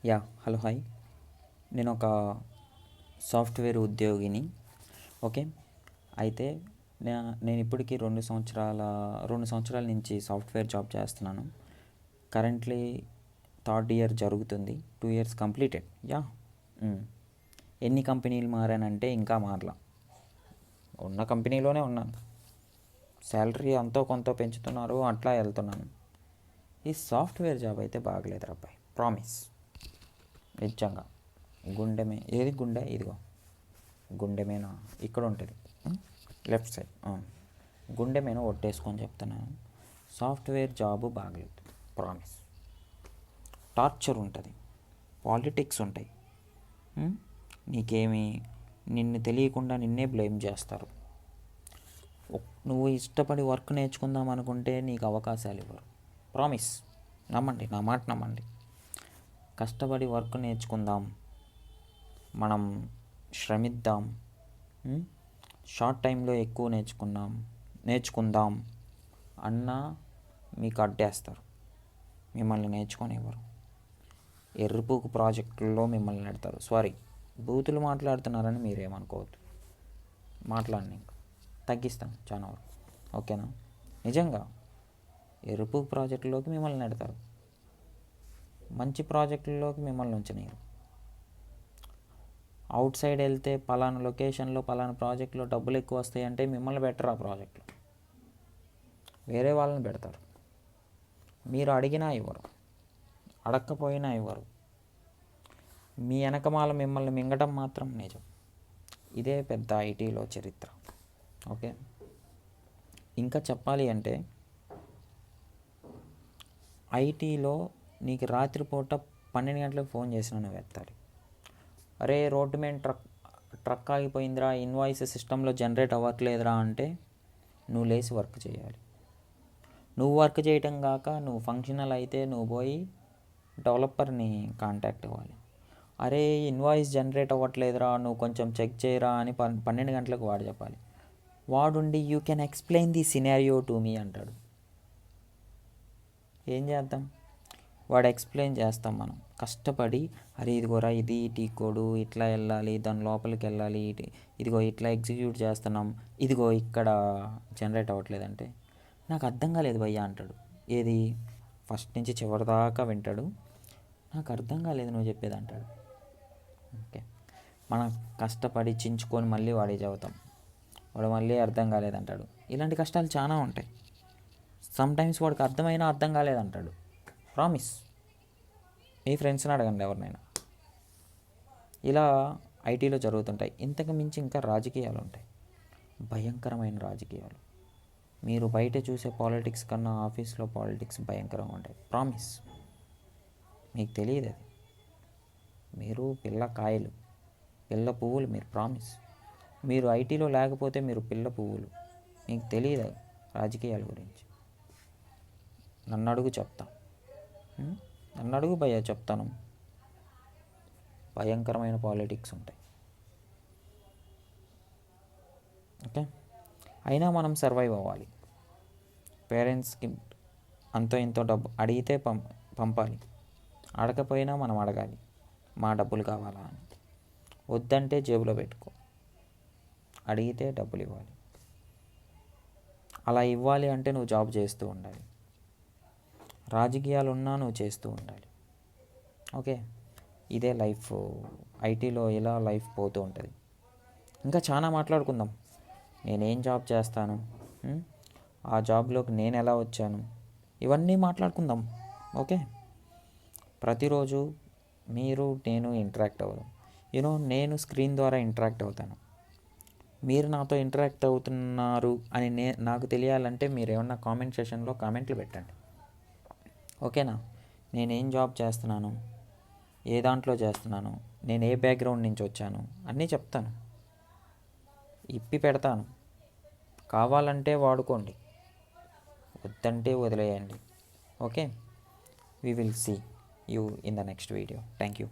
Yeah hello hi. నేను ఒక software ఉద్యోగిని. ఓకే. అయితే నేను ఇప్పటికీ 2 సంవత్సరాల నుంచి సాఫ్ట్వేర్ జాబ్ చేస్తున్నాను. కరెంట్లీ థర్డ్ ఇయర్ జరుగుతుంది. 2 ఇయర్స్ కంప్లీటెడ్. యా. ఎన్ని కంపెనీలు మారానంటే ఇంకా మారలా, ఉన్న కంపెనీలోనే ఉన్నాను. శాలరీ అంతో కొంత పెంచుతున్నారు, అట్లా వెళ్తున్నాను. ఈ సాఫ్ట్వేర్ జాబ్ అయితే బాగలేదు అబ్బాయి, ప్రామిస్. నిజంగా ఏది గుండె, ఇదిగో గుండె మీద ఇక్కడ ఉంటుంది, లెఫ్ట్ సైడ్ గుండె మీద ఒట్టేసుకొని చెప్తున్నాను. సాఫ్ట్వేర్ జాబు బాగలేదు, ప్రామిస్. టార్చర్ ఉంటుంది, పాలిటిక్స్ ఉంటాయి. నీకేమి నిన్ను తెలియకుండా నిన్నే బ్లేమ్ చేస్తారు. నువ్వు ఇష్టపడి వర్క్ నేర్చుకుందాం అనుకుంటే నీకు అవకాశాలు ఇవ్వరు. ప్రామిస్, నమ్మండి, నా మాట నమ్మండి. కష్టపడి వర్క్ నేర్చుకుందాం, మనం శ్రమిద్దాం, షార్ట్ టైంలో ఎక్కువ నేర్చుకుందాం అన్నా మీకు అడ్డేస్తారు, మిమ్మల్ని నేర్చుకొనివ్వరు. ఎర్రిపూకు ప్రాజెక్టుల్లో మిమ్మల్ని నెడతారు. సారీ, బూతులు మాట్లాడుతున్నారని మీరేమనుకోవద్దు. మాట్లాడిని తగ్గిస్తాను చాలా వరకు, ఓకేనా? నిజంగా ఎర్రిపూకు ప్రాజెక్టులోకి మిమ్మల్ని నెడతారు, మంచి ప్రాజెక్టుల్లోకి మిమ్మల్ని ఉంచనీయరు. అవుట్ సైడ్ వెళ్తే పలానా లొకేషన్లో పలానా ప్రాజెక్టులో డబ్బులు ఎక్కువ వస్తాయి అంటే మిమ్మల్ని పెట్టరు ఆ ప్రాజెక్టులో, వేరే వాళ్ళని పెడతారు. మీరు అడిగినా ఇవ్వరు, అడగకపోయినా ఇవ్వరు. మీ వెనకమాల మిమ్మల్ని మింగటం మాత్రం నిజం. ఇదే పెద్ద ఐటీలో చరిత్ర. ఓకే. ఇంకా చెప్పాలి అంటే ఐటీలో నీకు రాత్రిపూట 12 గంటలకు ఫోన్ చేసినా నువ్వు ఎత్తాలి. అరే రోడ్డు మీద ట్రక్ ఆగిపోయిందిరా, ఇన్వాయిస్ సిస్టంలో జనరేట్ అవ్వట్లేదురా అంటే నువ్వు లేచి వర్క్ చేయాలి. నువ్వు వర్క్ చేయటం కాక నువ్వు ఫంక్షనల్ అయితే నువ్వు పోయి డెవలపర్ని కాంటాక్ట్ అవ్వాలి. అరే ఇన్వాయిస్ జనరేట్ అవ్వట్లేదురా, నువ్వు కొంచెం చెక్ చేయరా అని 12 గంటలకు వాడు చెప్పాలి. వాడుండి you can explain the scenario to me అంటాడు. ఏం చేద్దాం? వాడు ఎక్స్ప్లెయిన్ చేస్తాం మనం కష్టపడి. అరే ఇదిగోరా, ఇది టీ కోడు ఇట్లా వెళ్ళాలి, దాని లోపలికి వెళ్ళాలి, ఇదిగో ఇట్లా ఎగ్జిక్యూట్ చేస్తున్నాం, ఇదిగో ఇక్కడ జనరేట్ అవ్వట్లేదంటే నాకు అర్థం కాలేదు భయ్యా అంటాడు. ఏది ఫస్ట్ నుంచి చివరి దాకా వింటాడు. నాకు అర్థం కాలేదు నువ్వు చెప్పేది అంటాడు. ఓకే. మనం కష్టపడి చించుకొని మళ్ళీ వాడికి చదువుతాం, వాడు మళ్ళీ అర్థం కాలేదంటాడు. ఇలాంటి కష్టాలు చాలా ఉంటాయి. సమ్టైమ్స్ వాడికి అర్థమైనా అర్థం కాలేదంటాడు. ప్రామిస్, మీ ఫ్రెండ్స్ని అడగండి ఎవరినైనా. ఇలా ఐటీలో జరుగుతుంటాయి. ఇంతకు మించి ఇంకా రాజకీయాలు ఉంటాయి, భయంకరమైన రాజకీయాలు. మీరు బయట చూసే పాలిటిక్స్ కన్నా ఆఫీస్లో పాలిటిక్స్ భయంకరంగా ఉంటాయి. ప్రామిస్, మీకు తెలియదు అది. మీరు పిల్ల కాయలు, పిల్ల పువ్వులు మీరు. ప్రామిస్, మీరు ఐటీలో లేకపోతే మీరు పిల్ల పువ్వులు, మీకు తెలియదు రాజకీయాల గురించి. నన్ను అడుగు చెప్తా, నన్ను అడుగు భయ్యా చెప్తాను. భయంకరమైన పాలిటిక్స్ ఉంటాయి. ఓకే. అయినా మనం సర్వైవ్ అవ్వాలి. పేరెంట్స్కి అంతో ఇంతో డబ్బు అడిగితే పంపాలి, అడగకపోయినా మనం అడగాలి, మా డబ్బులు కావాలా అని. వద్దంటే జేబులో పెట్టుకో, అడిగితే డబ్బులు ఇవ్వాలి. అలా ఇవ్వాలి అంటే నువ్వు జాబ్ చేస్తూ ఉండాలి, రాజకీయాలు ఉన్నా నువ్వు చేస్తూ ఉండాలి. ఓకే. ఇదే లైఫ్. ఐటీలో ఇలా లైఫ్ పోతూ ఉంటుంది. ఇంకా చాలా మాట్లాడుకుందాం. నేనేం జాబ్ చేస్తాను, ఆ జాబ్లోకి నేను ఎలా వచ్చాను, ఇవన్నీ మాట్లాడుకుందాం. ఓకే. ప్రతిరోజు మీరు నేను ఇంటరాక్ట్ అవుదాం. నేను స్క్రీన్ ద్వారా ఇంటరాక్ట్ అవుతాను, మీరు నాతో ఇంటరాక్ట్ అవుతున్నారు అని నాకు తెలియాలంటే మీరు ఏమన్నా కామెంట్ సెషన్లో కామెంట్లు పెట్టండి. ఓకేనా? నేనేం జాబ్ చేస్తున్నాను, ఏ దాంట్లో చేస్తున్నాను, నేను ఏ బ్యాక్గ్రౌండ్ నుంచి వచ్చాను అన్నీ చెప్తాను, ఇప్పి పెడతాను. కావాలంటే వాడుకోండి, వద్దంటే వదిలేయండి. Okay. We will see you in the next video. Thank you.